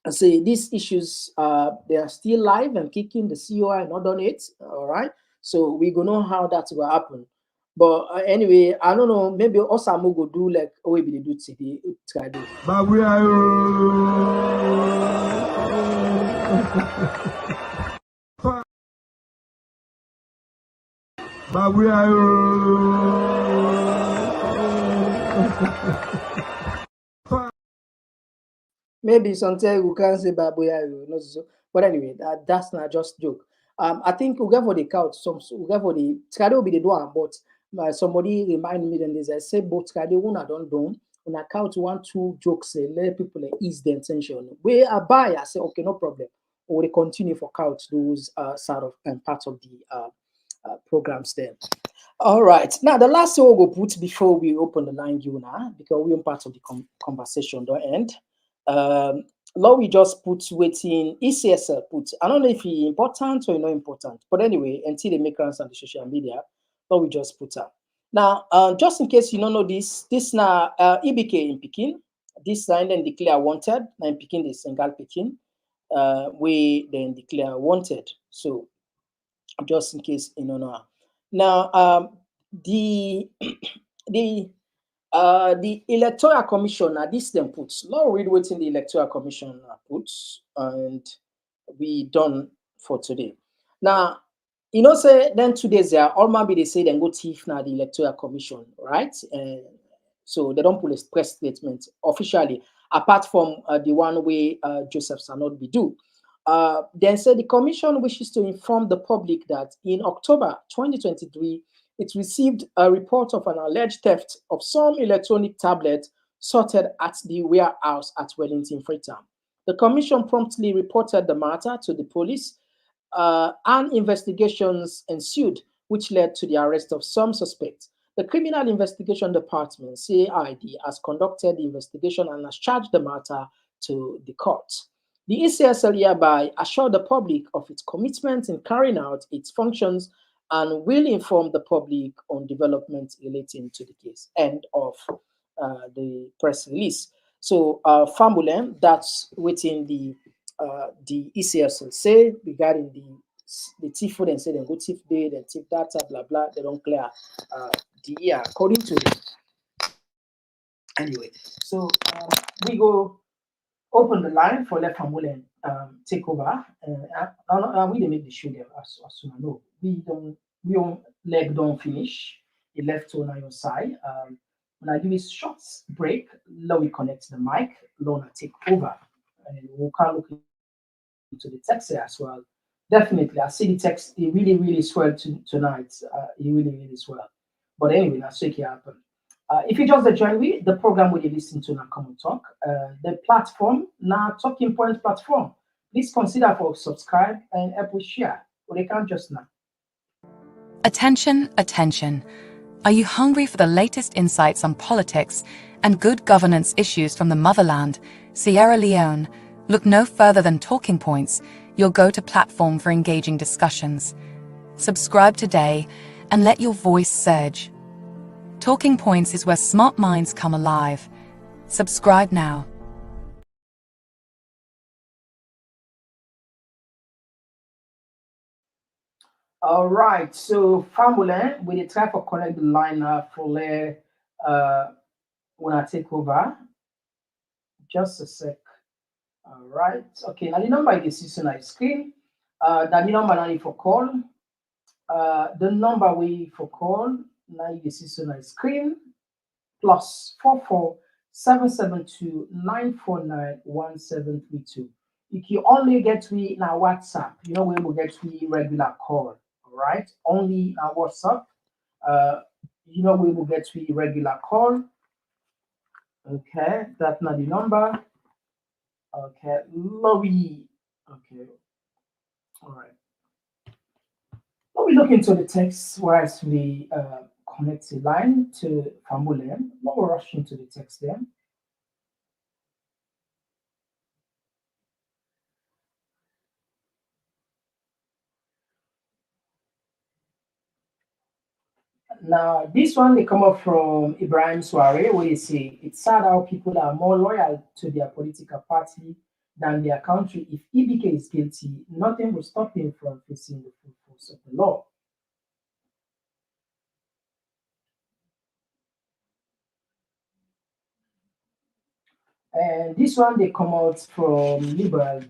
I say these issues they are still live and kicking. The COI not done it. All right. So we gonna know how that will happen. But anyway, I don't know. Maybe Osamu go do like we be do today. But we are. But we are. Maybe sometimes we can say Babuya, not so. But anyway, that's not just joke. I think we'll get for the couch. We'll get for the Skade will be the door, but somebody remind me then I say both Skade one don't do on a couch 1-2 jokes, let people ease their tension. We are buy, I say okay, no problem. Or we continue for couch those sort of parts of the programs there. All right. Now the last thing we'll go put before we open the line, because we're part of the conversation don't end. Law we just put waiting ECSL put. I don't know if it's important or not important, but anyway, until they make rounds on the social media, law we just put up. Now, just in case you don't know this now EBK in Pekin, this sign then declare wanted. Now in Pekin, the single Pekin, we then declare wanted. So just in case you don't know. Now, the Electoral Commission, this them puts. Now read what's in the Electoral Commission puts, and we done for today. Now, say then 2 days there, all maybe they say then go thief now the Electoral Commission, right? So they don't put a press statement officially, apart from the one way Joseph Sanod be do. Then say the commission wishes to inform the public that in October 2023, it received a report of an alleged theft of some electronic tablets sorted at the warehouse at Wellington Freetown. The commission promptly reported the matter to the police, and investigations ensued, which led to the arrest of some suspects. The Criminal Investigation Department, CID, has conducted the investigation and has charged the matter to the court. The ECSL hereby assured the public of its commitment in carrying out its functions and will inform the public on developments relating to the case. End of the press release. So, Famulem, that's within the ECSL say regarding the thief food and say they go thief day, then thief data, blah blah. They don't clear the year according to them. Anyway, so we go open the line for let Famulem take over. We didn't make the show there as soon as I know. We don't leg don't finish. It left on your side. When I give a short break, let we connect the mic, Lona take over. And we'll kind of look into the text here as well. Definitely, I see the text, it really swell tonight. It really swell. But anyway, that's what can happen. If you just join me, the program will you listen to now Komon-Tok. The platform, now Talking Point platform. Please consider for subscribe and help with share. Or they can just now. Attention. Are you hungry for the latest insights on politics and good governance issues from the motherland, Sierra Leone? Look no further than Talking Points, your go-to platform for engaging discussions. Subscribe today and let your voice surge. Talking Points is where smart minds come alive. Subscribe now. All right, so Famulem, we try to connect the line for when I take over. Just a sec. All right, okay. Now the number is this on my screen. That the number I for call. The number we for call now you see on my screen +44 772 949 1732. You can only get me in our WhatsApp. You know we will get me regular call. All right, only our WhatsApp. You know we will get me regular call. Okay, that's not the number. Okay, Lobby. Okay, all right. Let me look into the text whilst we connect the line to Famulem. Let me rush into the text there. Now, this one they come up from Ibrahim Soare, where he say it's sad how people are more loyal to their political party than their country. If EBK is guilty, nothing will stop him from facing the full force of the law. And this one they come out from Liberal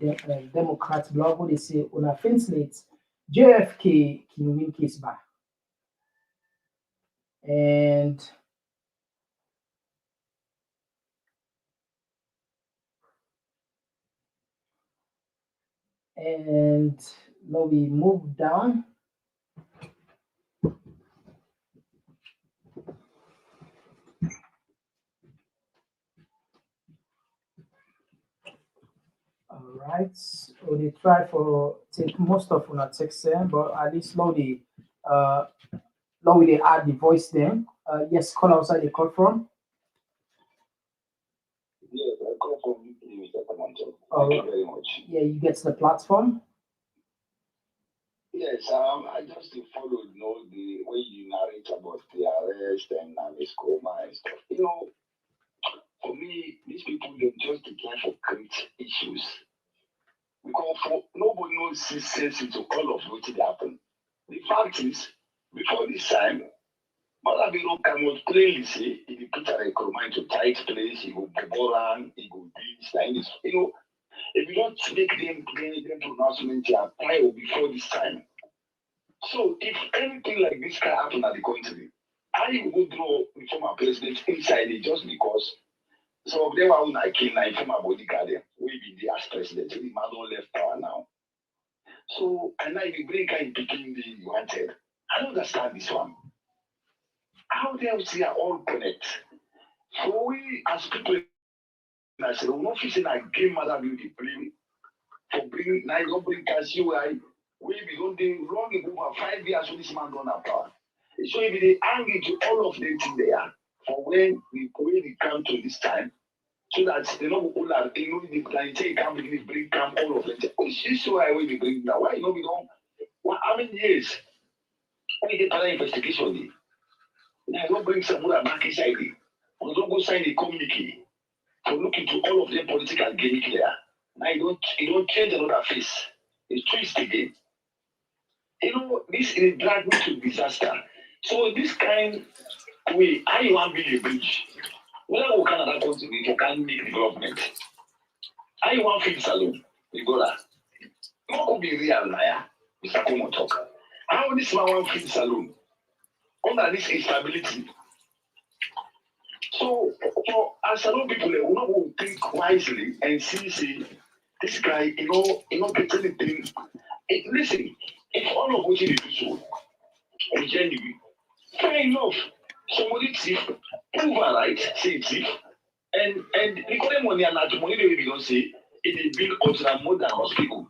Democrat blog, where they say on a fence late, JFK can win case back. And now we move down. All right, so they try for take most of our text there, but at least now they add the voice there. Yes, call outside they call from. Yes, I call from Mr. Komon-Tok. Thank you very much. Yeah, you get the platform. Yes, I just follow the way you narrate about the arrest and his coma and stuff. For me, these people they just declare for create issues. Because nobody knows sense into all of what happened. The fact is, before this time, Malabiro came out clearly say if you put a Koroma into tight place, he will go around, he will this, like this. If you don't make them pronouncement here prior before this time. So if anything like this can happen at the country, I will draw the former president inside it just because some of them are on a king and former bodyguard will be the as president. The man don't left power now. So and now the break in between the wanted. I don't understand this one. How they see are all connect. So we as people, I said, we're not facing a game mother beauty blame for bringing now you don't bring Casio. We be don't they long ago for 5 years when this man don't have power. So if they angry to all of them in there for when we come to this time, so that they know all are they know the plan say come bring come all of them. Oh, this why we bring now. Why you know we don't how many years? We get another investigation. Now don't bring Samura back inside. We don't go sign the communique for look into all of them political gimmick there. Now you don't change another face. It's twist again. You know, this is drag me to disaster. So this kind way, how you want to build a bridge? Whether we Canada continent you can make development. How you want to feed salon? You go there. What could be real now, Mr. Komon-Tok? How this man want to feed salon? Under this instability. So as salon people, we not go think wisely and see this guy, get anything. Listen, if all of what you do so, or genuine, fair enough. Somebody thief, prove a right, say thief, and the current money and that money they don't say it will build ultra modern hospital.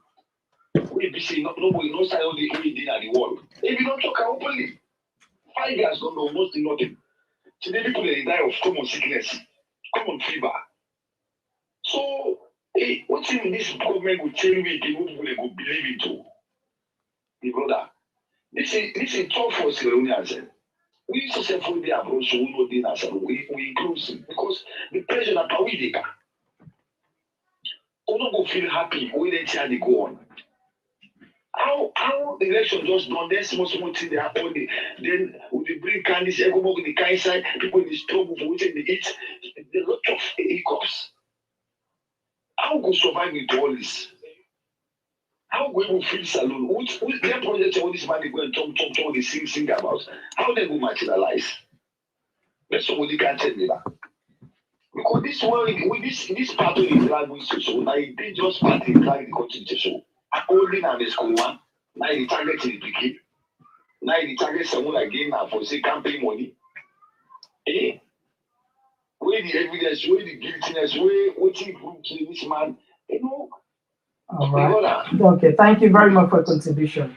We be saying nobody knows how the only thing at the world. If you don't talk openly, 5 years don't know almost nothing. Today people they die of common sickness, common fever. So what's in this government will tell me people they go believe into? The brother. This is tough for Sierra Leoneans. We successfully approach so we know the answer. We include because the pressure that we take. We don't go feel happy when they tell they go on. How the election just done, there's small thing they are only. Then we bring candidates, everybody in the kind side, people in the struggle for waiting they eat. There's a lot of hiccups. How we go survive with all this? How we will feel salon? Which their project all this money go and talk they sing about? How they go materialize? But somebody can tell me that. Because this world, with this part of the drag with so now they just part in drag the country to so. Only now the school one, now the target is the picky. Now the target someone again now for say campaign money. Where the evidence, where the guiltiness, where what he proved to this man, All right. Okay, thank you very much for your contribution.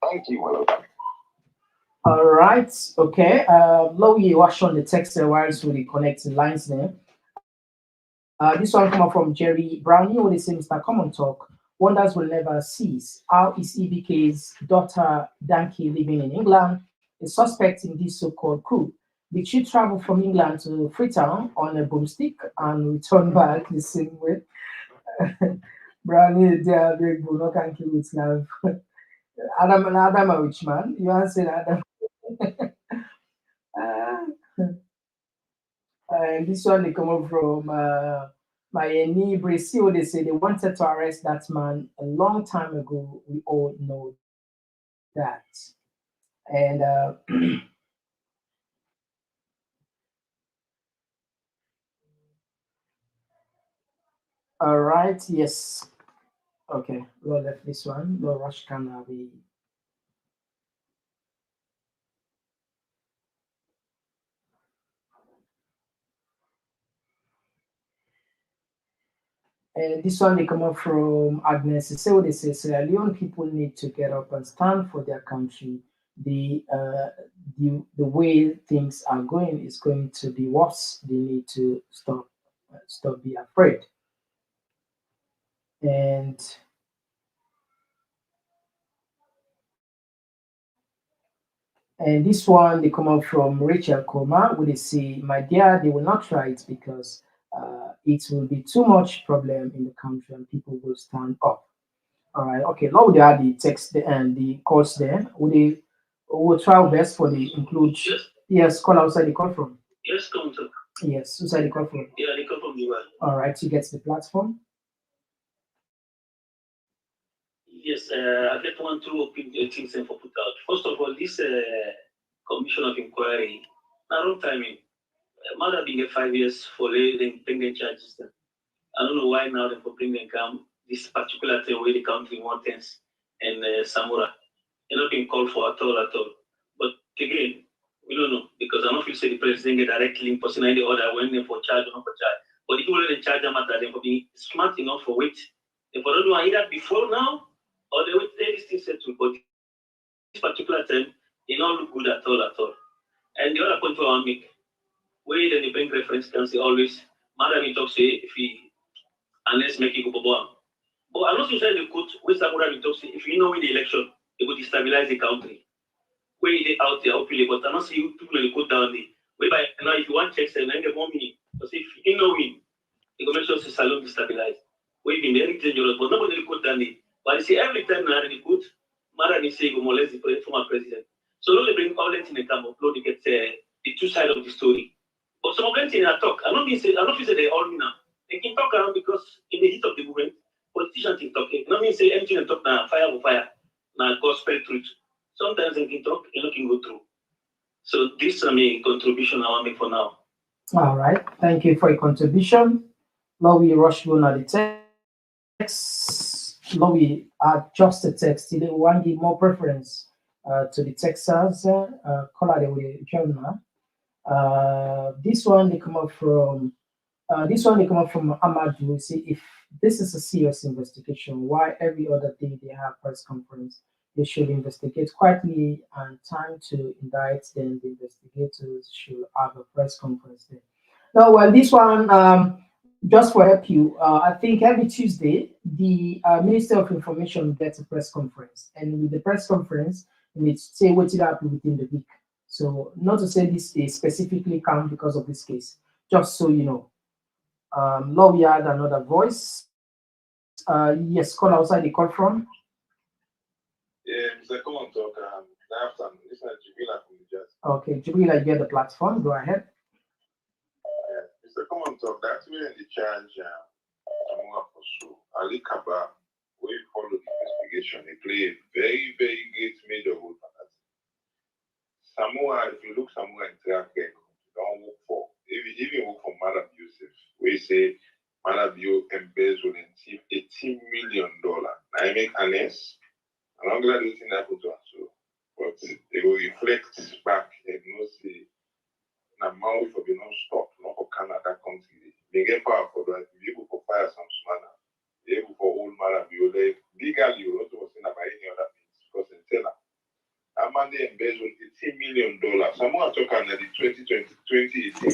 Thank you, well. All right, okay. Lowy wash on the text whilst we connecting lines there. This one come up from Jerry Brownie, who they say Mr. Komon-Tok. Wonders will never cease. How is EBK's daughter Danke living in England? A suspect in this so-called coup. Did she travel from England to Freetown on a broomstick and return back the same way? Brownie, they are big bull, no can kill with love. Adam, a rich man. You answer Adam. And this one they come up from my Brazil. They say they wanted to arrest that man a long time ago. We all know that. And all right, yes. Okay, we'll left this one. No rush can be. And this one they come up from Agnes. They say Sierra Leone people need to get up and stand for their country. The way things are going is going to be worse. They need to stop be afraid. And this one they come up from Rachel Koma, where they say, my dear, they will not try it because it will be too much problem in the country and people will stand up. All right, okay. Now they add the text and the calls there. We will try our best for the include. Yes, call outside the call from. Yes, Komon-Tok. Yes, outside the call from. Yeah, the call from the one. All right, you get the platform. Yes, I get one two things for put out. First of all, this commission of inquiry, now wrong timing. Might have been 5 years for them bringing charges. I don't know why now they for bringing come this particular thing where the country wants and Samura. They're not being called for at all. But again, We don't know because I don't feel say the president get directly personally the order when they for charge or not for charge. But the people in charge matter them for being smart enough for wait. If I don't know either before now or they wait this thing settled. But this particular time, it don't look good at all. And the other point I want to make, where then the bank reference can say always, Madam he talk say if he unless make it go bobo. But I'm not saying the quote where Samura talk say if you know win the election, it will destabilize the country. Where they out there hopefully, but I don't see you people the quote down there. Whereby now if you want checks and then get more meaning, because if you know win, you go make sure the salon destabilize. Where be very dangerous, but nobody quote down there. But you see every time now they quote, Madam say go molest the former president. So don't they bring all that in the camp upload to get the two sides of the story. But some of them in a talk, I don't mean say they all mean now. They can talk around because in the heat of the movement, politicians can talk. I don't mean say anything and talk now fire for fire, now gospel truth. Sometimes they can talk, and can go through. So this is my contribution I want to make for now. All right, thank you for your contribution. Now we rush on the text. Now we adjust the text. Today we want to give more preference to the Texas color the journal. This one they come up from Amadou. See if this is a serious investigation. Why every other day they have press conference? They should investigate quietly and time to indict. Then the investigators should have a press conference there. Now, well, this one just for help you. I think every Tuesday the Minister of Information gets a press conference, and with the press conference, they need to say what it happened within the week. So not to say this day specifically come because of this case, just so you know. Now we had another voice. Yes, call outside the call from. Yeah, Mr. Komon-Tok, good afternoon. This is Jibrila from New Jersey. Okay, Jibrila, you get the platform. Go ahead. Mr. Komon-Tok, that's where the charge Samura Kamara, Ali Kaba, we follow the investigation. They play a very, very great major role for that. Samura, if you look Samura in track record, don't work for, even work for Madam Yusuf, we say Madam Yusuf embezzled and $18 million. Now I make honest. I'm not glad this thing happened to us, so, but they will reflect back and you know, say, now, man, we for be non-stop, not for Canada country. They get power for that, be able to fire some smana, be able for old man, be able to legally, you don't was saying about any other things, because they tell them, that man, they embezzled $18 million. Someone talking about the 2018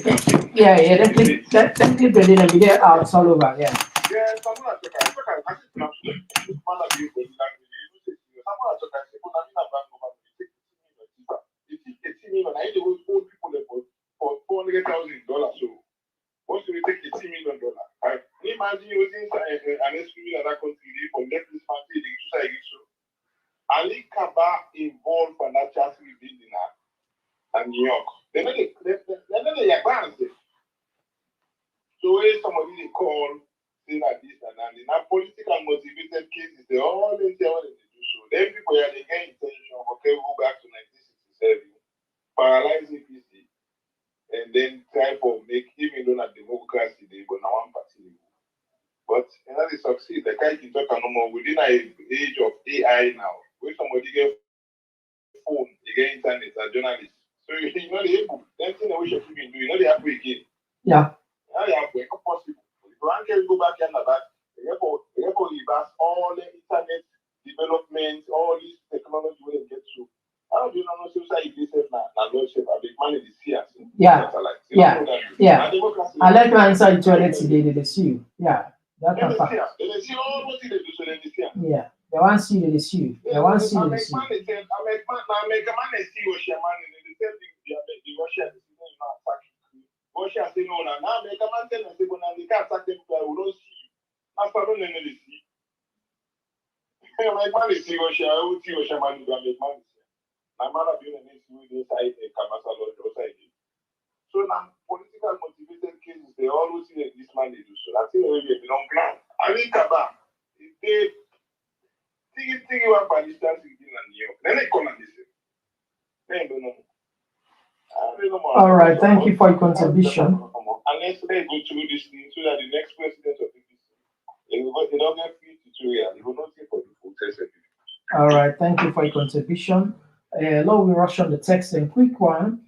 campaign. Yeah, them clip they didn't be there out all over, yeah. Yeah, someone talking about, I think, man, be able to Samura Kamara say, "But I'm not bank over. It takes $18 million. I know old people for $400,000. So once you take $18 million, imagine using an estimate in that country for let this family the society so. Ali Kaba involved financial building and New York. They know they advance it. So when somebody they call say like this and that, in a political motivated cases, they always say what they do. So then people are they get intention, okay, go back to 1967, paralyze APC, and then try for make even though not democracy they go now one party. But you know they succeed. The guy can talk no more within an age of AI now. When somebody get phone, they get internet and journalists. So you know they able. Then thing they wish you can do, you know they have to again. Yeah. Now they have to possible. If you want to go back and back, they have to reverse all the internet development, all this technology we get through. How do you know society is safe now? Lordship, a big man in the sea. Yeah. I like to answer it today. They sue. Yeah. That's a fact. They see all what they do, so they see. Yeah. They want to see, they sue. They want to see, they sue. I make a man see Russia man and they tell the Russians Russia say no, now make a man tell them say, but now they can't attack them, we don't see. After all, they see. My man is see Russia, I will see Russia man, make man see. My man have been in this inside a Kamasa Lord, outside. So now, political motivated cases, they always see this man they do so. That's it, they don't plan. I think about if they think about Palestine in New York, then they come and they say, they don't know. All right, thank you for your contribution. Unless they go through this thing so that the next president of the they don't get free tutorial, they will not take for the full test. All right, thank you for your contribution. Now we rush on the text and quick one.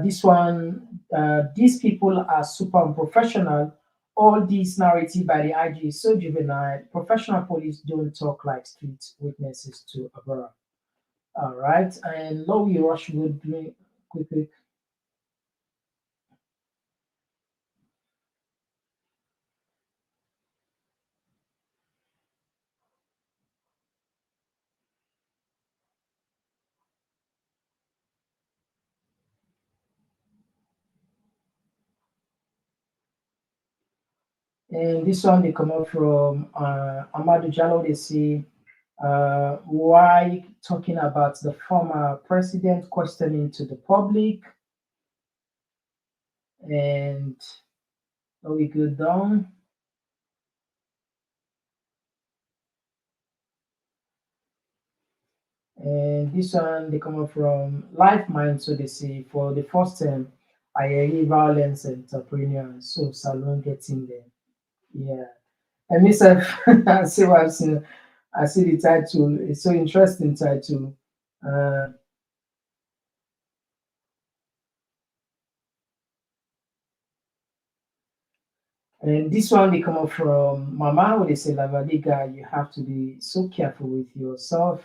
This one, these people are super unprofessional. All this narrative by the IG is so juvenile. Professional police don't talk like street witnesses to Abara. All right, and Lowy Rushwood doing quickly. And this one they come up from Amadou Jallo. They say, why talking about the former president questioning to the public? And we go down. And this one they come up from Life Mind. So they say, for the first time, I hear violence entrepreneur. So Salon getting there. Yeah. And myself, I see what I've seen. I see the title. It's so interesting title. And this one they come up from Mama, where they say, Lavadiga, you have to be so careful with yourself.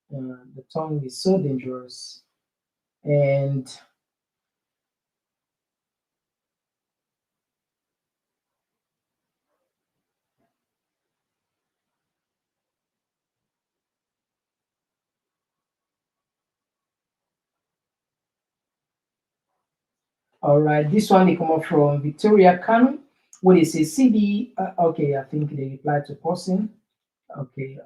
The tongue is so dangerous. And all right, this one they come up from Victoria Kanu, where they say CB. Okay, I think they reply to person. Okay.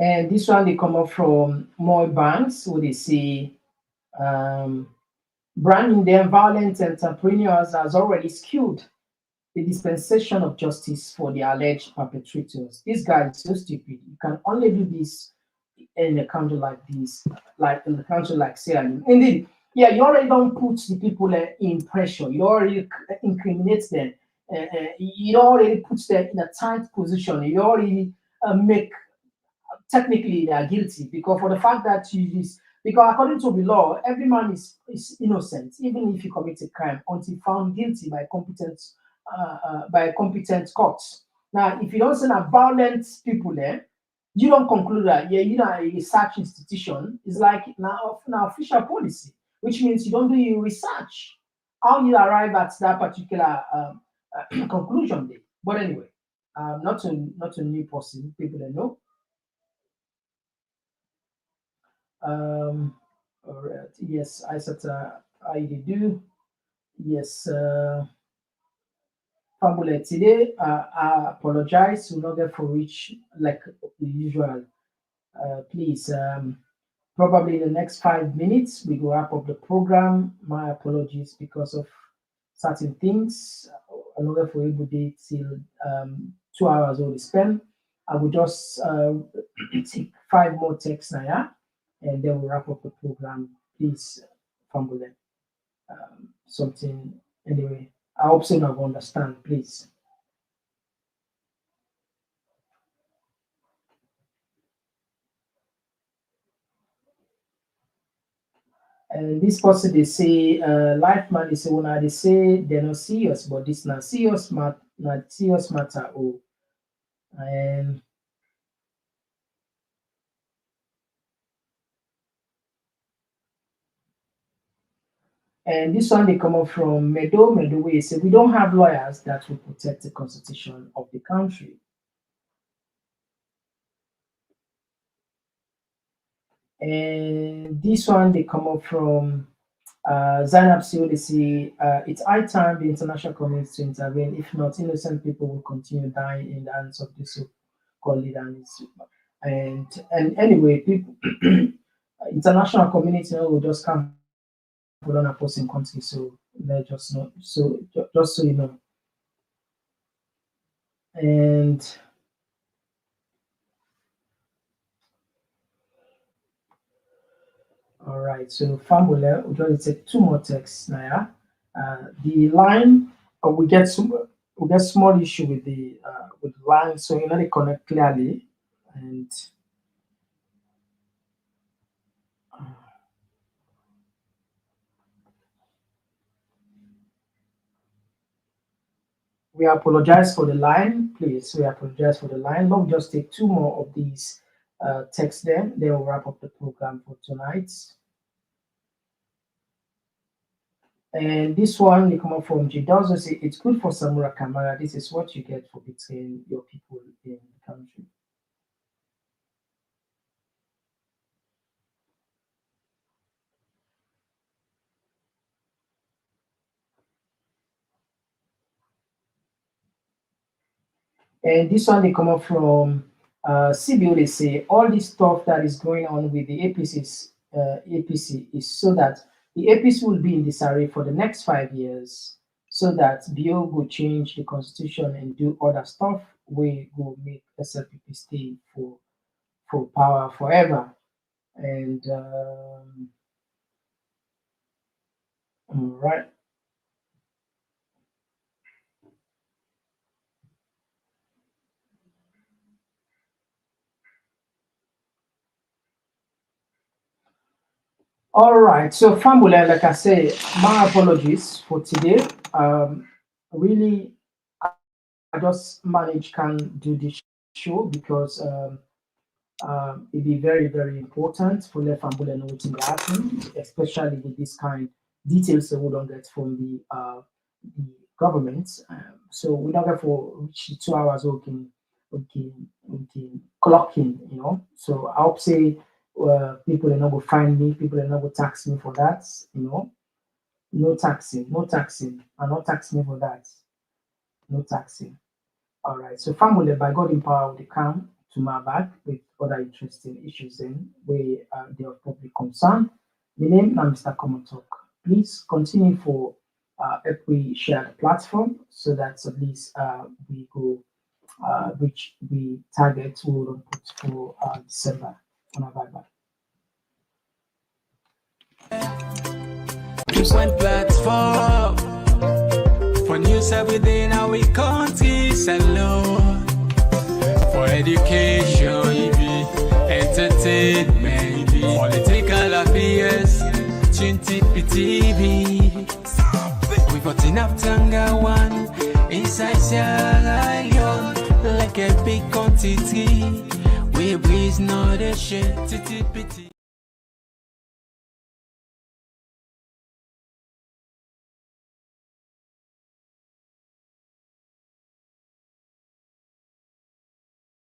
And this one they come up from more banks, where they say um, branding them violent entrepreneurs has already skewed the dispensation of justice for the alleged perpetrators. This guy is so stupid. You can only do this in a country like this, like in a country like Sierra Leone. Indeed, yeah, you already don't put the people in pressure. You already incriminate them. You already put them in a tight position. You already make technically they are guilty because for the fact that you use because according to the law, every man is innocent, even if he commits a crime, until found guilty by a competent courts. Now, if you don't send a violent people there, you don't conclude that yeah, you know, a research institution is like now official policy, which means you don't do your research. How you arrive at that particular conclusion there. But anyway, not a new person, people that know. All right. Yes, I said I do. Yes, Fabulous. Today, I apologize. We'll not get for which like usual. Please, probably in the next 5 minutes, we will wrap up the program. My apologies because of certain things. I'm not get for able to till 2 hours already spent. I will just take 5 more texts now, yeah? And then we'll wrap up the program. Please, fumble it. Something anyway. I hope so now understand, please. And this person they say life man they say when they say they're not serious, but this not serious not serious matter. Oh, and this one they come up from Medo where they say we don't have lawyers that will protect the constitution of the country. And this one they come up from Zainab Sio, they say it's high time the international community to intervene. If not, innocent people will continue dying in the hands of the so-called leaders. And anyway, people, international community will just come put on a posting country. So let just know. So just so you know. And All right, so Fambule, we're going to take two more texts now. The line, we get small issue with the line, so you know they connect clearly, and we apologize for the line, please. We apologize for the line. But we'll just take two more of these texts, then we'll wrap up the program for tonight. And this one, they come up from Jidozo, say it's good for Samura Kamara. This is what you get for betraying your people in the country. And this one, they come up from CBO. They say all this stuff that is going on with the APC is so that the APC will be in disarray for the next 5 years, so that BO will change the constitution and do other stuff. We will make SLPP stay for power forever. And all right. All right, so Fambule, like I say, my apologies for today. Really, I just can't do this show because it'd be very, very important for let Fambule know what's happening, especially with this kind of details that we don't get from the government. So we don't get for reach 2 hours we can clock in, you know. So I hope say people are not going to find me, people are not going to tax me for that, you know. No taxing, and not tax me for that. No taxing. All right, so Family, by God in power, will come to my back with other interesting issues then where they are public concern. The name is Mr. Komon-Tok. Please continue for if we share the platform so that at least we go reach the target we will put for December. Bye-bye. Just one platform for news everything now we countries alone. For education, entertainment, political affairs, TV. We got enough Tanga one inside Sierra Leone, like a big quantity. We breeze not a shit.